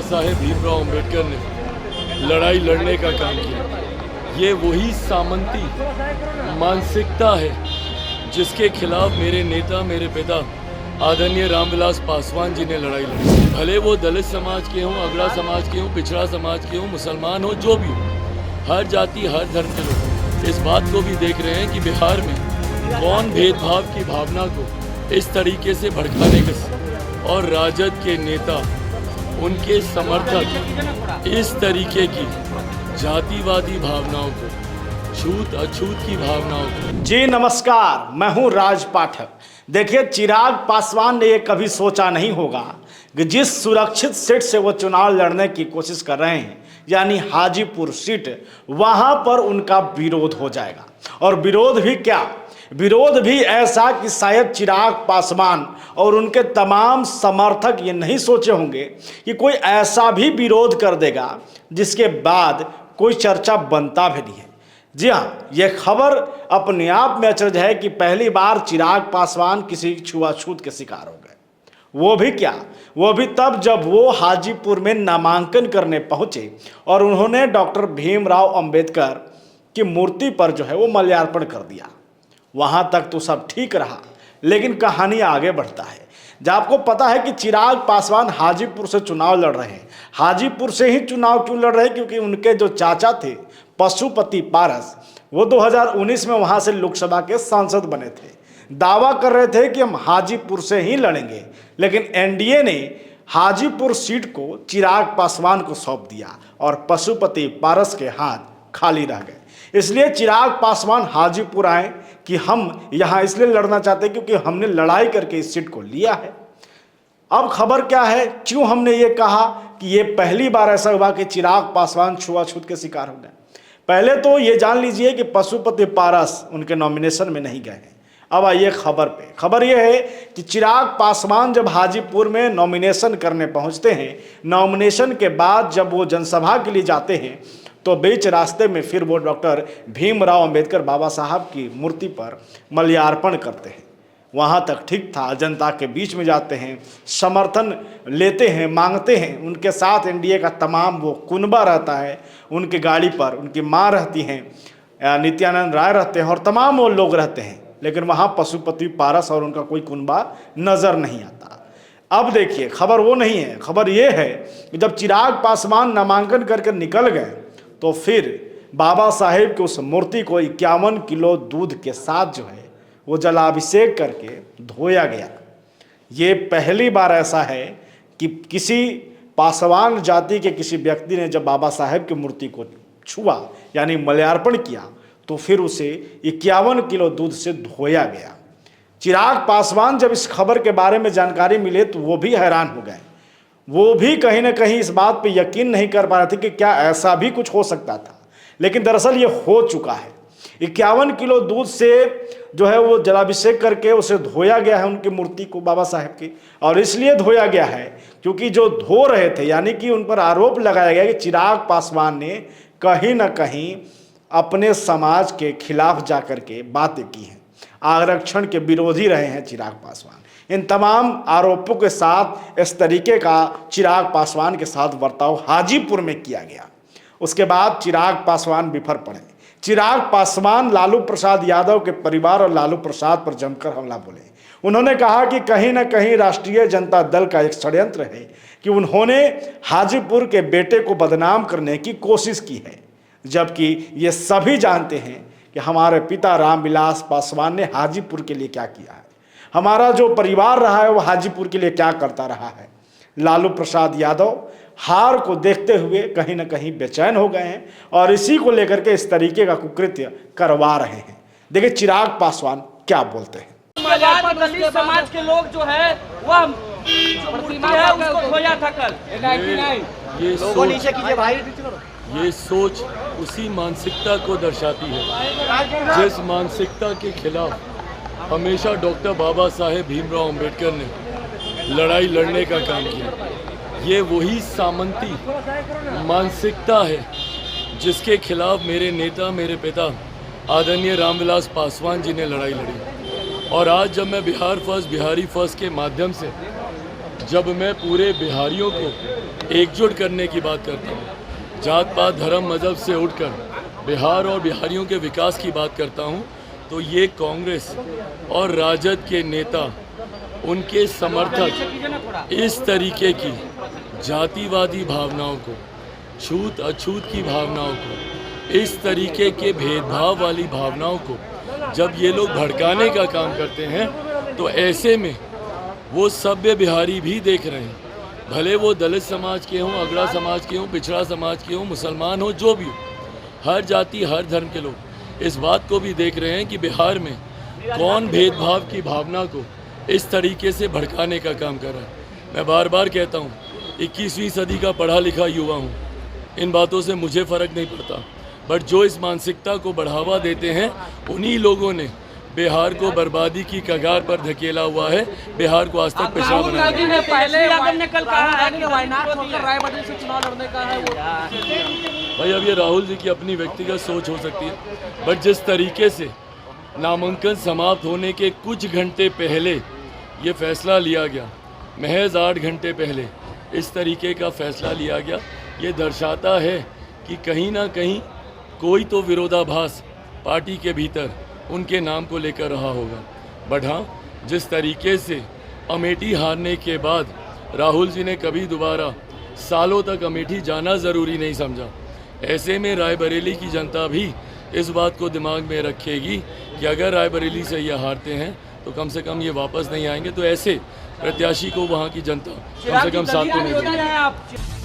साहेब भीमराव अंबेडकर ने लड़ाई लड़ने का काम किया। ये वही सामंती मानसिकता है जिसके खिलाफ मेरे नेता, मेरे पिता आदरणीय रामविलास पासवान जी ने लड़ाई लड़ी। भले वो दलित समाज के हों, अगड़ा समाज के हों, पिछड़ा समाज के हों, मुसलमान हो, जो भी हो, हर जाति हर धर्म के लोग इस बात को भी देख रहे हैं कि बिहार में कौन भेदभाव की भावना को इस तरीके से भड़काने के और राजद के नेता, उनके समर्थक इस तरीके की जातिवादी भावनाओं को, छूत अछूत की भावनाओं को। जी नमस्कार, मैं हूं राज पाठक। देखिए, चिराग पासवान ने ये कभी सोचा नहीं होगा कि जिस सुरक्षित सीट से वो चुनाव लड़ने की कोशिश कर रहे हैं, यानी हाजीपुर सीट, वहां पर उनका विरोध हो जाएगा। और विरोध भी क्या, विरोध भी ऐसा कि शायद चिराग पासवान और उनके तमाम समर्थक ये नहीं सोचे होंगे कि कोई ऐसा भी विरोध कर देगा जिसके बाद कोई चर्चा बनता भी नहीं है। जी हाँ, यह खबर अपने आप में अचरज है कि पहली बार चिराग पासवान किसी छुआछूत के शिकार हो गए। वो भी क्या, वो भी तब जब वो हाजीपुर में नामांकन करने पहुंचे और उन्होंने डॉक्टर भीमराव अंबेडकर की मूर्ति पर जो है वो माल्यार्पण कर दिया। वहां तक तो सब ठीक रहा, लेकिन कहानी आगे बढ़ता है। जब आपको पता है कि चिराग पासवान हाजीपुर से चुनाव लड़ रहे हैं, हाजीपुर से ही चुनाव क्यों लड़ रहे हैं, क्योंकि उनके जो चाचा थे पशुपति पारस, वो 2019 में वहां से लोकसभा के सांसद बने थे। दावा कर रहे थे कि हम हाजीपुर से ही लड़ेंगे, लेकिन एनडीए ने हाजीपुर सीट को चिराग पासवान को सौंप दिया और पशुपति पारस के हाथ खाली रह गए। इसलिए चिराग पासवान हाजीपुर आए कि हम यहाँ इसलिए लड़ना चाहते हैं क्योंकि हमने लड़ाई करके इस सीट को लिया है। अब खबर क्या है, क्यों हमने ये कहा कि ये पहली बार ऐसा हुआ कि चिराग पासवान छुआछूत के शिकार हो गए। पहले तो ये जान लीजिए कि पशुपति पारस उनके नॉमिनेशन में नहीं गए हैं। अब आइए खबर पे। खबर यह है कि चिराग पासवान जब हाजीपुर में नॉमिनेशन करने पहुंचते हैं, नॉमिनेशन के बाद जब वो जनसभा के लिए जाते हैं तो बीच रास्ते में फिर वो डॉक्टर भीमराव अंबेडकर बाबा साहब की मूर्ति पर माल्यार्पण करते हैं। वहाँ तक ठीक था, जनता के बीच में जाते हैं, समर्थन लेते हैं, मांगते हैं। उनके साथ एनडीए का तमाम वो कुनबा रहता है, उनकी गाड़ी पर उनकी माँ रहती हैं, नित्यानंद राय रहते हैं और तमाम वो लोग रहते हैं। लेकिन वहाँ पशुपति पारस और उनका कोई कुनबा नज़र नहीं आता। अब देखिए, खबर वो नहीं है, खबर ये है कि जब चिराग पासवान नामांकन करके निकल गए तो फिर बाबा साहेब की उस मूर्ति को 51 किलो दूध के साथ जो है वो जलाभिषेक करके धोया गया। ये पहली बार ऐसा है कि किसी पासवान जाति के किसी व्यक्ति ने जब बाबा साहेब की मूर्ति को छुआ, यानी माल्यार्पण किया, तो फिर उसे 51 किलो दूध से धोया गया। चिराग पासवान जब इस खबर के बारे में जानकारी मिले तो वो भी हैरान हो गए। वो भी कहीं ना कहीं इस बात पे यकीन नहीं कर पा रहे थे कि क्या ऐसा भी कुछ हो सकता था, लेकिन दरअसल ये हो चुका है। 51 किलो दूध से जो है वो जलाभिषेक करके उसे धोया गया है, उनकी मूर्ति को, बाबा साहेब की। और इसलिए धोया गया है क्योंकि जो धो रहे थे, यानी कि उन पर आरोप लगाया गया कि चिराग पासवान ने कहीं ना कहीं अपने समाज के खिलाफ जाकर के बातें की हैं, आरक्षण के विरोधी रहे हैं चिराग पासवान। इन तमाम आरोपों के साथ इस तरीके का चिराग पासवान के साथ बर्ताव हाजीपुर में किया गया। उसके बाद चिराग पासवान बिफर पड़े। चिराग पासवान लालू प्रसाद यादव के परिवार और लालू प्रसाद पर जमकर हमला बोले। उन्होंने कहा कि कहीं ना कहीं राष्ट्रीय जनता दल का एक षड्यंत्र है कि उन्होंने हाजीपुर के बेटे को बदनाम करने की कोशिश की है, जबकि ये सभी जानते हैं कि हमारे पिता रामविलास पासवान ने हाजीपुर के लिए क्या किया है, हमारा जो परिवार रहा है वो हाजीपुर के लिए क्या करता रहा है। लालू प्रसाद यादव हार को देखते हुए कहीं ना कहीं बेचैन हो गए हैं और इसी को लेकर के इस तरीके का कुकृत्य करवा रहे हैं। देखिए चिराग पासवान क्या बोलते हैं। दलित समाज के लोग जो है वह प्रतिमा है उसको धोया था कल। ये सोच उसी मानसिकता को दर्शाती है जिस मानसिकता के खिलाफ हमेशा डॉक्टर बाबा साहेब भीमराव अंबेडकर ने लड़ाई लड़ने का काम किया। ये वही सामंती मानसिकता है जिसके खिलाफ मेरे नेता, मेरे पिता आदरणीय रामविलास पासवान जी ने लड़ाई लड़ी। और आज जब मैं बिहारी फर्स्ट के माध्यम से जब मैं पूरे बिहारियों को एकजुट करने की बात करता हूँ, जात पात धर्म मज़हब से उठकर बिहार और बिहारियों के विकास की बात करता हूँ, तो ये कांग्रेस और राजद के नेता, उनके समर्थक इस तरीके की जातिवादी भावनाओं को, छूत अछूत की भावनाओं को, इस तरीके के भेदभाव वाली भावनाओं को जब ये लोग भड़काने का काम करते हैं, तो ऐसे में वो सभ्य बिहारी भी देख रहे हैं, भले वो दलित समाज के हों, अगड़ा समाज के हों, पिछड़ा समाज के हों, मुसलमान हो, जो भी हो, हर जाति हर धर्म के लोग इस बात को भी देख रहे हैं कि बिहार में कौन भेदभाव की भावना को इस तरीके से भड़काने का काम कर रहा है। मैं बार बार कहता हूँ, 21वीं सदी का पढ़ा लिखा युवा हूँ, इन बातों से मुझे फ़र्क नहीं पड़ता, बट जो इस मानसिकता को बढ़ावा देते हैं, उन्हीं लोगों ने बिहार को बर्बादी की कगार पर धकेला हुआ है, बिहार को आज तक पिछड़ा बनाया है। ने पहले ने कल कहा है कि वायनाड होकर रायबरेली से चुनाव लड़ने का है वो। भाई अब ये राहुल जी की अपनी व्यक्तिगत सोच हो सकती है, बट जिस तरीके से नामांकन समाप्त होने के कुछ घंटे पहले ये फैसला लिया गया, महज 8 घंटे पहले इस तरीके का फैसला लिया गया, ये दर्शाता है कि कहीं ना कहीं कोई तो विरोधाभास पार्टी के भीतर उनके नाम को लेकर रहा होगा। बट हाँ, जिस तरीके से अमेठी हारने के बाद राहुल जी ने कभी दोबारा सालों तक अमेठी जाना ज़रूरी नहीं समझा, ऐसे में रायबरेली की जनता भी इस बात को दिमाग में रखेगी कि अगर रायबरेली से ये हारते हैं तो कम से कम ये वापस नहीं आएंगे, तो ऐसे प्रत्याशी को वहाँ की जनता कम से कम साथ तो नहीं देगी।